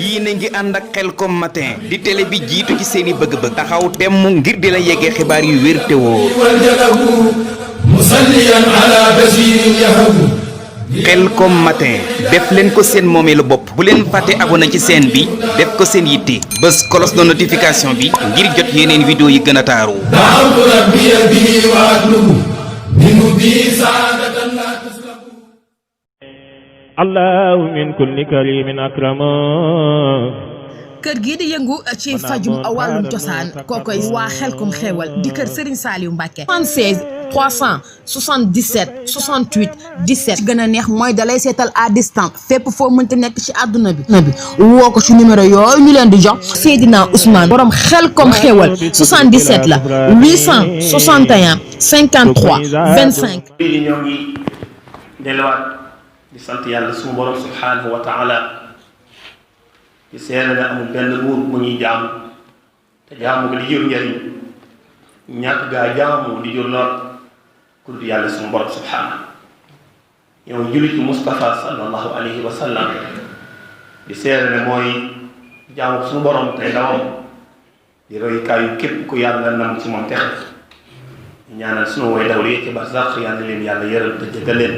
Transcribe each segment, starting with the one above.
yii na ngi ànd ak Khelcom matin di télé bi jiitu ci seeni bëgg-bëgg taxaw temm ngir di la yeggee xibaar yu wér te wóor. Khelcom matin def leen ko seen moomeelu bopp bu leen fàtte abonné ci chaîne bi def ko seen yitte bës cloche de notification bi ngir jot yeneen vidéo yi gën a taaru. allahu min kulli karimin akrama. kër gii di yëngu ci fajum wàllum cosaan kookoy waa Khelcom xéewal di kër Serigne Saliou Mbacké 76 377 68 17 ci gën a neex mooy dalay seetal à distance fépp foo mënti nekk ci àdduna bi woo ko ci numéro yooyu ñu leen di jox Seydina Ousmane borom Khelcom xéewal 77 la 861 53 25 ñoo ngi delluwaat di sant yàlla suñu borom subhanahu wa taala di seere ne amul benn buur bu ñuy jaamu te jaamu ko di jur njëriñ ñàkk gaa jaamu di jur lor ku dul yàlla suñu borom subhanahu yow jullitu Mustafa sallallahu alayhi wa sallam di seere ne mooy jaamu suñu borom tey dawam di roykaayu képp ku yàlla nam ci moom texe ñaanal suñu way dawlu yi ci barzaq yàlla leen yàlla yëral te jëggal leen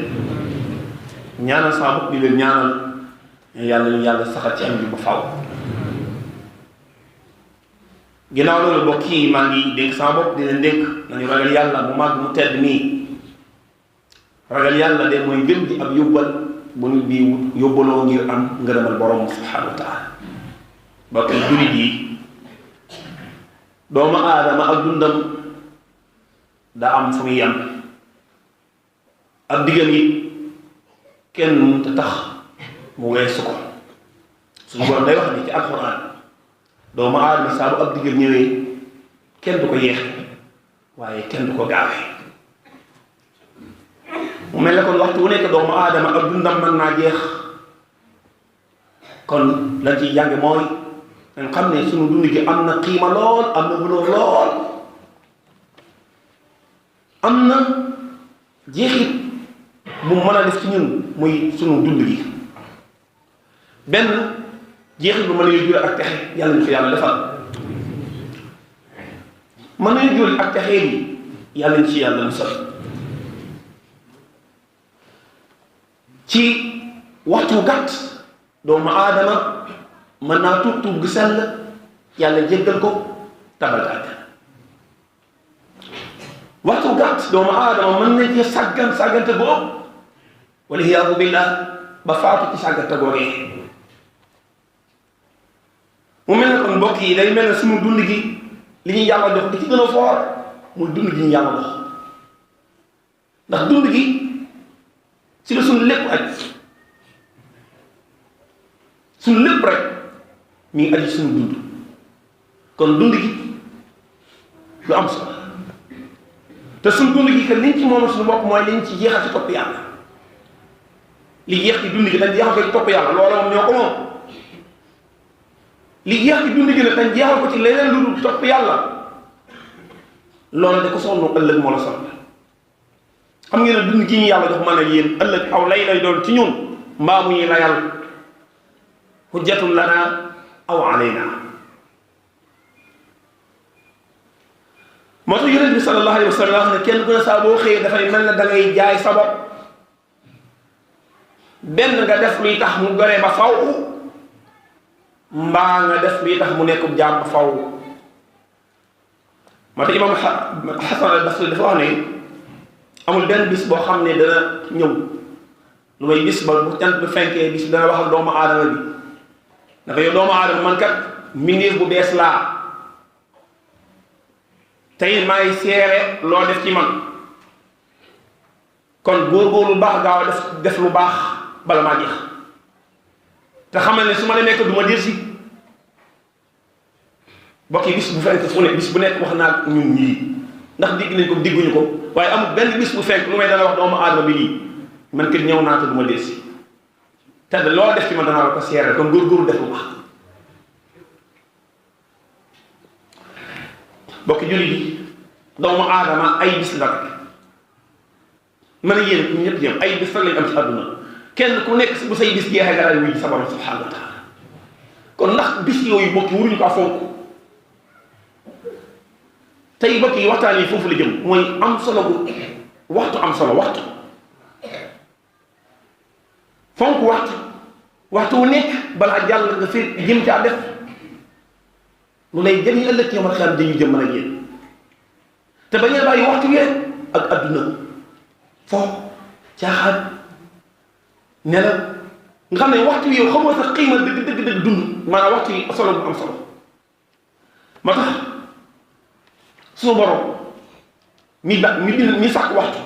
ñaanal sama bopp di leen ñaanal yàlla ñu yàlla saxal ci am bi ba faw ginnaaw loolu bokk yi maa ngi dénk sama bopp di leen dénk nañu ragal yàlla mu màgg mu tedd nii ragal yàlla de mooy gën di ab yóbbal bu nit bi yóbbaloo ngir am ngërëmal borom subhanahu wa taala bokk jullit yi doomu aadama ak dundam daa am fu muy yam ab diggam yi kenn mënut a tax mu weesu ko suñu borom day wax ni ci alxuraan doomu aadama saa bu ab diggam ñëwee kenn du ko yeexe waaye kenn du ko gaawee mu mel ne kon waxtu wu nekk doomu aadama ak dundam mën naa jeex kon lañ ciy jànge mooy dañ xam ne suñu dund gi am na xiima lool am na buloo lool am na jeexit bu mën a def ci ñun muy sunu dund gi benn jeexit bu mën nañu jure ak texe yàlla ñu ko yàlla defal mën nañu jure ak texe yi yàlla ñu ci yàlla musal ci waxtu gàtt doomu aadama mën naa tuub tuub gu sell yàlla jéggal ko tabal àjjana waxtu gàtt doomu aadama mën nañ ci sàggante bu ëpp wala iyaazu billah ba faatu ci sàggante googee mu mel ne kon mbokk yi day mel ne suñu dund gi li ñuy yàlla jox di ci gën a foor muy dund gi ñu yàlla jox ndax dund gi ci la suñu lépp aj suñu lépp rek mi ngi aju suñu dund kon dund gi lu am solo te suñu dund gi que liñ ci moom suñu bopp mooy liñ ci jeexal ci topp yàlla li jeex ci dund gi dañ jeexal ko ci topp yàlla loolu moom ñoo ko moom li jeex ci dund gi nag dañ jeexal ko ci leneen lu dul topp yàlla loolu da ko sonn ëllëg moo la sonn xam ngeen ne dund gi ñu yàlla jox mën a yéen ëllëg aw lay lay doon ci ñun mbaa mu ñuy layal hujjatun lana aw alayna moo tax yonent bi sallallahu alayhi wa sallam wax ne kenn ku ne saa boo xëyee dafay mel ne da ngay jaay sa bopp benn nga def luy tax mu goree ba faw mbaa nga def luy tax mu nekkub jaam ba faw moo tax imam Hasan al Basri dafa wax ne amul benn bis boo xam ne dana ñëw lu may bis ba bu jant bi fenkee bis dana wax ak doomu aadama bi dafa yow doomu aadama man kat mbindeef bu bees laa tey maay seere loo def ci man kon góorgóorlu baax gaaw a def lu baax bala maa jeex te xamal ne su ma demee ko du ma delsi bokk yi bis bu fenk fu ne bis bu nekk wax naa ñun ñii ndax digg nañ ko digguñu ko waaye amul benn bis bu fenk lu may dana wax doomu aadama bi lii man kat ñëw naa te du ma delsi te loo def ci man danaa la ko seere kon góorgóorlu def lu baax bokki jullit yi doomu aadama ay bis la rek mën a yéene ñu ñëpp yem ay bis rek lañ am ci àdduna kenn ku nekk bu say bis jeexee nga daal wuy sa borom subhanahu wa taala kon ndax bis yooyu bokki waruñu ko fonk tey bokki waxtaan yi foofu la jëm mooy am solo bu waxtu am solo waxtu fonk waxtu wu nekk balaa jàll nga fi jëm caa def lu lay jëriñ ëllëg yow ma xam dañu jëm mën a génn te bañ a bàyyi waxtu wi rek ak adduna foofu caaxaan ne la nga xam ne waxtu wi yow xamoo sax xiima dëgg dund maanaam waxtu yi solo bu am solo moo tax suñu borom mi sàkk waxtu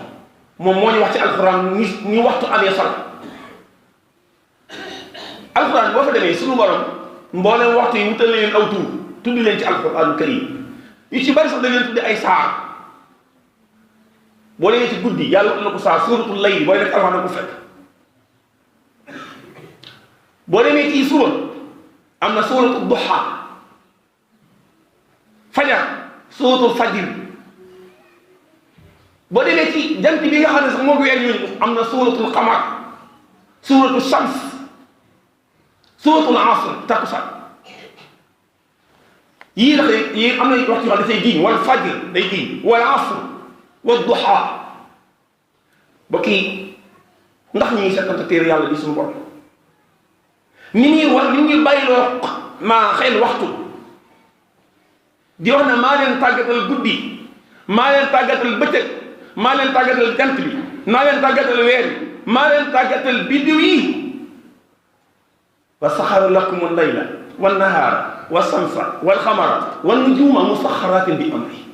moom moo ñu wax ci alxuraan ni waxtu amee solo alxuraan boo fa demee suñu borom mboolem waxtu yi wutal leen aw tur tudd leen ci alxuraan karim yu ci bari sax da leen tudde ay saar boo demee ci guddi yàlla wax na ko saar suuratul layl booy nekk alxuraan na ko fekk boo demee ci suba am na suuratul duha fajar suuratul fajr boo demee ci jant bi nga xam ne sax moo ko weer ñooñu am na suuratul qamar suuratul shams suuratul asr takkusaan yii la yii am na waxtu yoo xam ne dafay giñ wal fajr day giñ wal asr wal duha ba kii ndax ñu ngi seetante téere yàlla di suñu borom ni ñuy bàyyiloo maa xel waxtu di wax ne maa leen tàggatal guddi maa leen tàggatal bëccëg maa leen tàggatal jant bi maa leen tàggatal weer bi maa leen tàggatal biddiw yi wa saxara lakum al-layla wan nahaara wa samsa wal xamara wan nujuuma musaxaratin bi amri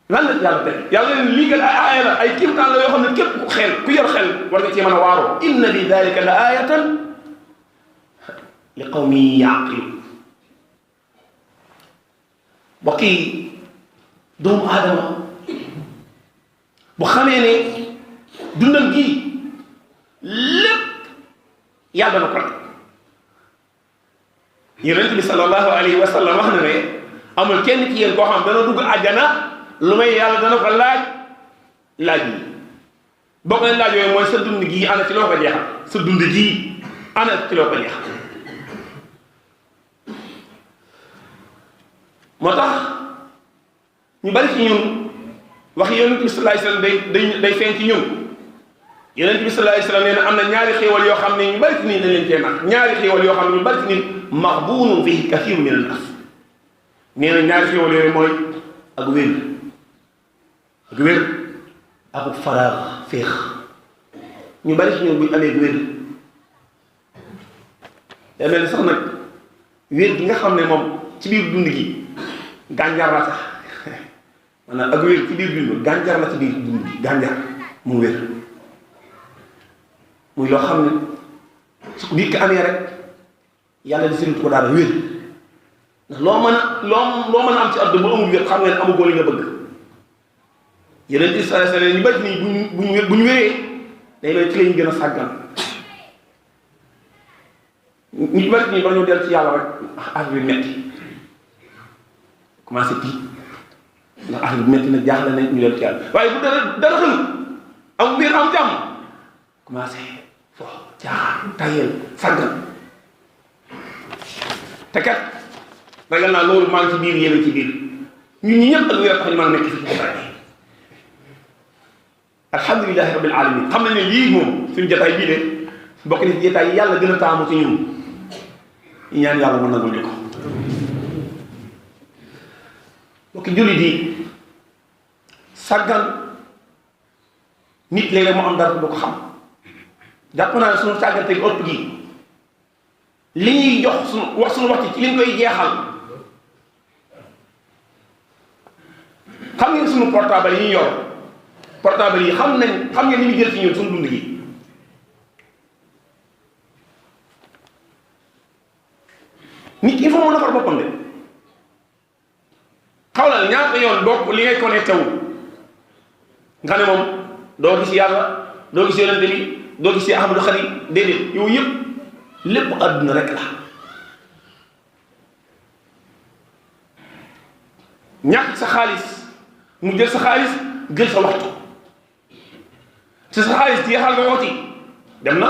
lan la yàlla teg yàlla leen liigal ay aaya la ay kiimtaan la yoo xam ne képp ku xel ku yor xel war nga cee mën a waaroo inna fi dalika la ayatan li qawmi yaqiluun mbokk yi doomu aadama bu xamee ne dundal gii lépp yàlla na ko rek yonent bi sallallahu alayhi wa sallam wax na ne amul kenn ci yéen koo xam dana dugg àjjana lu may yàlla dana ko laaj yi bokk nañ laaj yooyu mooy sa dund gii ana ci loo ko jeexal sa dund gii ana ci loo ko jeexal moo tax ñu bari ci ñun wax yonent bi sallallahu alayhi wasallam day feeñ ci ñun yonent bi sallallahu alayhi wasallam nee na am na ñaari xéewal yoo xam ne ñu bari ci nit dañ leen cee nax ñaari xéewal yoo xam ne ñu bari ci nit maxbuunun fihi kathiirun min an-naas nee na ñaari xéewal yooyu mooy ak wér ak faraax féex ñu bari ci ñun buñ amee wér day mel ni sax nag wér gi nga xam ne moom ci biir dund gi gànjar la sax maanaam ak wér ci biir dund gànjar la ci biir dund gi gànjar mu wér muy loo xam ne su nit ki amee rek yàlla di sëriñ ko daal wér ndax loo mën a am ci àdduna bu amul wér xam nga ne amugoo li nga bëgg yeneen bi sallallahu alayhi wasallam ñu bari nii bu ñu wéree day mel ci la ñu gën a sàggan ñu bari nii ba ñu dellu ci yàlla rek affaire bi metti commencé tiit ndax affaire bi metti na jaaxle nañ ñu dellu ci yàlla waaye bu dara xëy am wér am jàmm commencé fo caaxaan tayel sàggan te kat ragal naa loolu maa ngi ci biir yéen ci biir ñun ñi ñëpp ak wér tax ñu mën a nekk fi ci jotaay bi alhamdulilahi rabbil alamin xam nañ ne lii moom suñu jotaay bii de bokk na ci jotaay yi yàlla gën a taamu ci ñun ñu ñaan yàlla mën nagul ñu ko bokki jullit yi sàggan nit léeg-léeg mu am dara du ko xam jàpp naa ne suñu sàggante gi ëpp gi li ñuy jox suñu waxtu ci li ñu koy jeexal xam ngeen suñu portable yi ñu yor portable yi xam ngeen ni muy jël ci ñun suñu dund gi nit il faut mu defar boppam de xawlal ñaata yoon bokk li ngay connecté wu nga ne moom doo gis yàlla doo gis yonente bi doo gis Ahmadu Xadim déedéet yooyu yëpp lépp àdduna rek la ñàkk sa xaalis mu jël sa xaalis jël sa waxtu sa xaalis jeexal nga woo ci dem na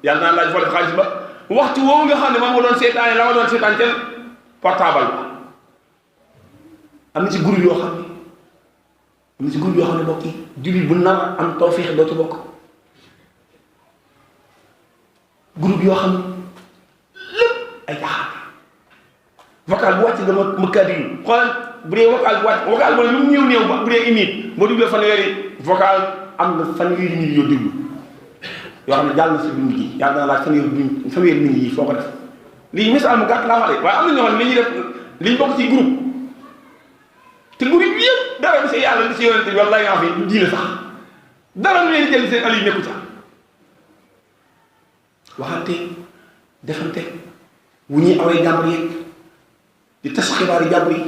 yàlla naa laaj fole xaalis ba waxtu woowu nga xam ne moom nga doon seetaane la nga doon seetaan ca portable ba am na ci groupe yoo xam ne bokk yi jullit bu nar am tawfeex doo ci bokk groupe yoo xam ne lépp ay jaaxal vocal bu wàcc nga ma kàddu yi xoolal bu dee vocal bu wàcc vocal mooy lu mu néew ba bu dee minute boo déglu fanweeri vocal am na fanweeri minute yoo déglu yoo xam ne jàll na si dund gi yàlla dana laaj fanweeri minute yi foo ko def lii misaal mu gàtt laa wax de waaye am na ñoo xam ne li ñuy def liñ bokk ci groupe te groupe bi yëpp dara bi si yàlla li si yonente bi wallaahi nga xam ne diine sax dara lu leen jël seen ali nekku ca waxante defante wu ñuy awee jàmbur yeeg di tas xibaari jàmbur yi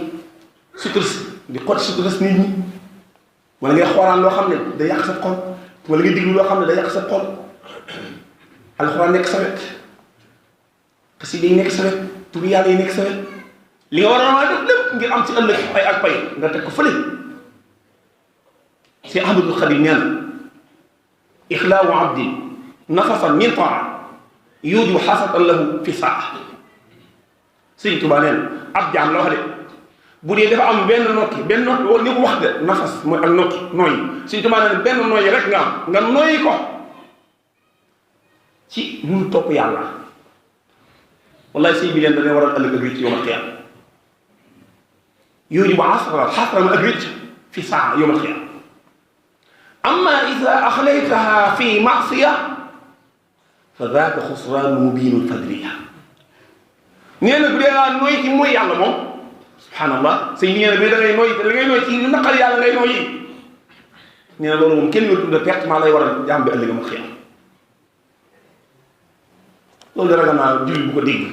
suturas di xot suturas nit ñi wala ngay xoolaan loo xam ne day yàq sa xol wala ngay diglu loo xam ne day yàq sa xol alxuraan nekk sa wet xasida yi nekk sa wet turu yàlla yi nekk sa wet li nga war a def lépp ngir am ci ëllëg pay ak pay nga teg ko fële si Ahmadul Xadim nee na ixlaawu abdi nafasan min taa yuuju xasatan lahu fi saa Sëñ Tuubaa nee na ab jaam la wax de bu dee dafa am benn nokki ni ko wax de nafas mooy ak nokki nooyi Sëñ Tuubaa nee na benn nooyi rek nga am nga nooyi ko ci lu topp yàlla wallahi sëy bi leen dana waral ëllëg ak rëcc yawmal qiyaama yuuju xasatan ak rëcc fi saa yawmal qiyaama amma ida axlaytaha fi maasiya fa daaka xusraanu mubiinul fadliya nee na bu dee laa nooy ci mooy yàlla moom subhanallah sëñ bi nee na bi da ngay nooy li ngay nooy ci lu naqar yàlla ngay nooyi nee na loolu moom kenn wér tudda pertement lay waral jaam bi ëllëg ma xiyam loolu da ragal naa jullit bu ko dégg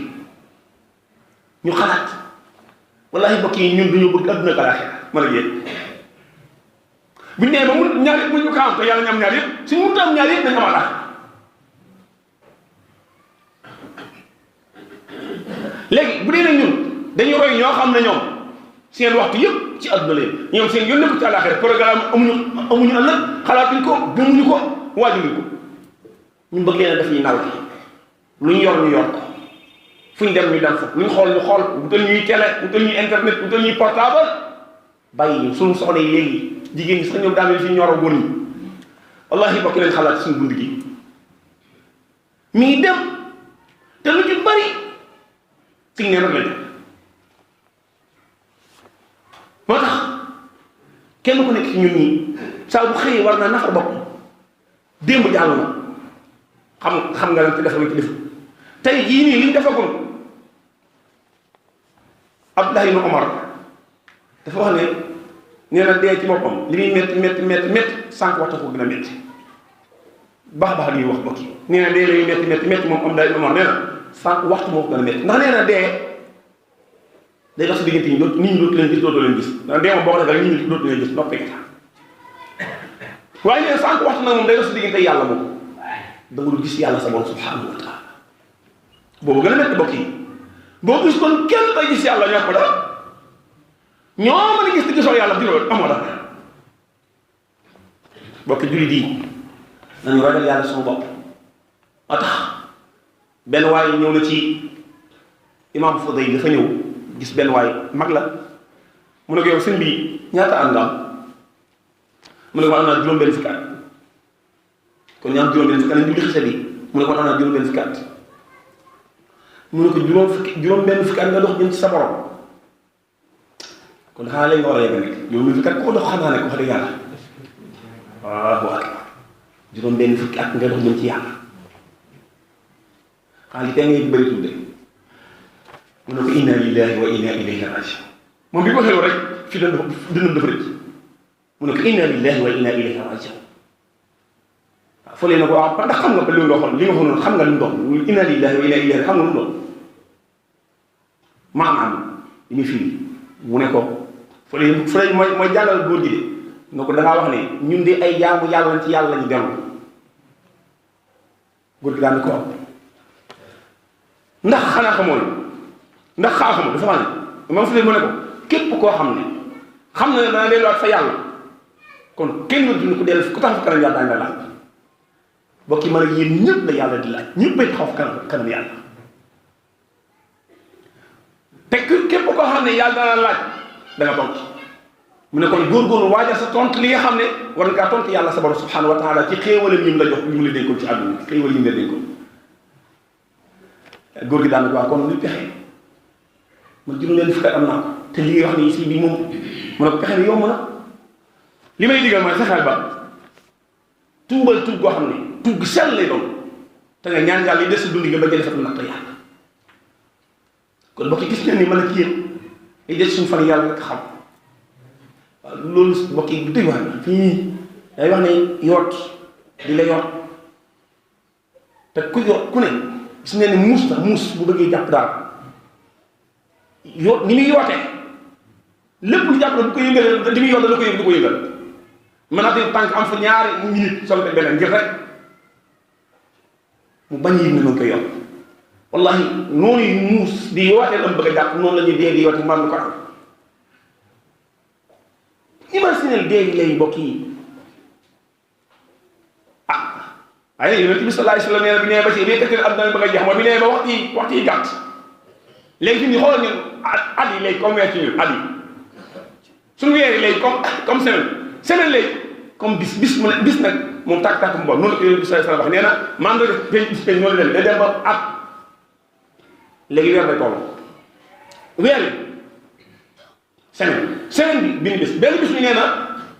ñu xalaat wallahi mbokk yi ñun dañoo bëgg adduna ak alaaxira mën a yéen buñ nee ba mu ñaar yëpp bu ñu ko am te yàlla ñu am ñaar yëpp suñu mënut am ñaar yëpp nañu am alaaxira léegi bu dee nag ñun dañuy roy ñoo xam ne ñoom seen waxtu yëpp ci àdduna leen ñoom seen yónne ko ci àllaaxira programme amuñu ëllëg xalaatuñ ko gëmuñu ko waajuñu ko ñu bëgg leen a def ñuy naw lu ñu yor ñu yor ko fu ñu dem ñu dem fa lu ñu xool ñu xool wutal ñuy télé wutal ñuy internet wutal ñuy portable bàyyi ñu suñu soxla yi léegi jigéen ñi sax ñoom daanaka fi ñor a góor ñi wallahi bokk leen xalaat suñu dund gi mi ngi dem te lu ci bari fi ne rek la dem moo tax kenn ku nekk ci ñun ñi saa bu xëyee war naa nafar bopp démb jàll na xam nga lan ci def ci def tey jii nii li ñu defagul Abdullah ibn Omar dafa wax ne nee na dee ci boppam li muy métti sànq waxta ko gën a métti baax li ñuy wax bokki nee na dee la ñuy métti moom Abdullah ibn Omar nee na sànq waxtu moo ko gën a métti ndax nee na dee day tax si diggante ñi nit ñi dootu leen gis dootoo leen gis ndax dee moom boo ko defee rek nit ñi dootu leen gis noppi nga waaye nee na sànq waxtu nag moom day tax si diggante yàlla moom da nga dul gis yàlla sa borom subhanahu wa taala boobu gën a métti bokk yi boo gis kon kenn day gis yàlla ñoo ko dara ñoo mën a gis di gisoo yàlla diroo amoo dara bokki jullit yi nañu ragal yàlla suñu bopp moo tax benn waay ñëw na ci imam Fudayl dafa ñëw gis benn waay mag la mu ne ko yow sëñ bi ñaata at nga am mu ne ko am naa juróom-benn fukki at kon ñu am juróom-benn fukki at lañ julli xisa bi mu ne ko am naa juróom-benn fukki at mu ne ko juróom-benn fukki at nga dox jëm ci sa borom kon xanaa léegi nga war a yegg nekk juróom-benn fukki at koo dox xam naa ne ko wax dëgg yàlla waaw akbar juróom-benn fukki at nga dox jëm ci yàlla xanaa li tey ngay bëri tudde mu ne ko inna lillahi wa inna ilayhi rajiun moom bi ko xeloo rek fi dënn dafa rëcc mu ne ko inna lillahi wa inna ilayhi rajiun waaw fële na ko waaw ndax xam nga ba li nga waxoon li nga waxoon xam nga li mu doon inna lillahi wa inna ilayhi xam nga lu mu doon maanaam li muy firi mu ne ko fële mooy jàngal góor gi de ne ko dangaa wax ne ñun de ay jaamu yàlla ci yàlla lañu dellu góor gi daan ko am ndax xanaa xamoo ndax xaa xamoo dafa wax ne moom fële mu ne ko képp koo xam ne xam na ne dana delluwaat fa yàlla kon kenn du ku dellu ku tax fa kanam yàlla daañu la laaj bokki man ak yéen ñëpp la yàlla di laaj ñëppay taxaw kanam yàlla te képp koo xam ne yàlla dana laaj da nga tontu mu ne kon góorgóorlu waajal sa tontu li nga xam ne war nga tontu yàlla sa borom subhanahu wa taala ci xéewale ñu la jox ñu la dénkoon ci àdduna xéewal yi nga dénkoon góor gi daanaka waa kon lu pexe man juróom leen fukki am naa ko te li nga wax ni si bi moom mu ne ko pexe bi yomb na li may digal mooy fexeel ba tuubal tuub goo xam ne tuub gi sell lay doon te nga ñaan yàlla yi des sa dund nga bañ a defat natt yàlla kon mbokk yi gis ngeen ni mën a ci yéen ay des suñu fan yàlla nga xam waaw loolu mbokk yi bu dëgg wax na fii day wax ne yoot di la yoot te ku yoot ku ne gis ngeen ni muus bu bëggee jàpp daal yoot ni muy yootee lépp lu jàpp la bu ko yëngalee li muy yoot la ko yëngal mën naa di tànk am fa ñaari minute soog a beneen ngir rek mu bañ yëg ne mu ngi koy yokk wallahi noonu yu muus di yootee la mu bëgg a jàpp noonu la ñuy dee di yoote mbaam ko am imaginel dee gi lay mbokk yi waaye nag yonent bi sallallahu alayhi wa sallam nee na bi nee ba ci bi tëkkale am na bëgg a jeex mooy bi nee ba waxtu yi gàtt léegi fi ñu xoolal ñun at yi léegi comme weer ci ñun at yi suñu weer yi léegi comme semaine léegi comme bis mu ne bis nag moom tàkk-tàkk mu bon noonu la ko yonent bi sallallahu alayhi wa sallam wax nee na man nga def bis peñ noonu leen day dem ba at léegi weer lay toll weer yi semaine bi benn bis bi nee na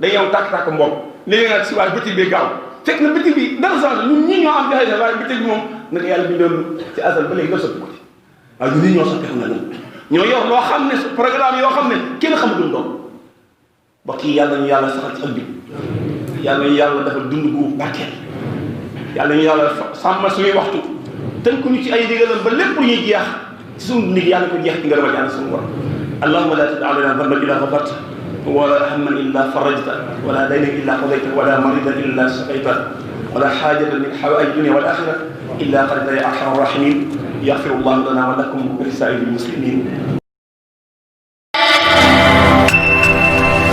day yow tàkk-tàkk mbokk léegi nag si waaye bëccëg bi gaaw fekk na bëccëg bi dara changé ñun ñii ñoo am jafe-jafe waaye bëccëg bi moom naka yàlla bindoon ci asal ba léegi nga soppi ko ci waaye ñun ñii ñoo soppeeku na ñoo yor loo xam ne programme yoo xam ne kenn xamatul doon mbokk yi yàlla ñu yàlla saxal ci ëpp bi yàlla ñu yàlla dafa dund gu barkeel yàlla ñu yàlla sàmmal suñuy waxtu tënk ñu ci ay digalam ba lépp lu ñuy jeex ci suñu nit yàlla ko jeex ci ngërëmal yàlla suñu borom allahumma la tada lana dhanban illa ghafarta wala hamman illa farajta wala daynan illa qadayta wala maridan illa shafayta wala hajatan min hawaij dunya wal akhirah illa qadayta ya arhamar rahimin yaghfiru llahu lana wa lakum wa lisaa'iril muslimin.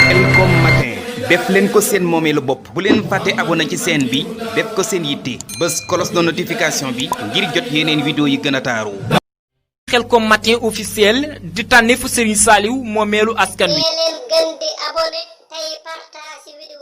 Khelcom matin def leen ko seen moomeelu bopp bu leen fàtte abonné ci chaîne bi def ko seen yitte bës cloche de notification bi ngir jot yeneen vidéo yi gën a taaru. Khelcom matin officiel di tànneefu Serigne Saliou moomeelu askan wi. gën di abonné tey partage vidéo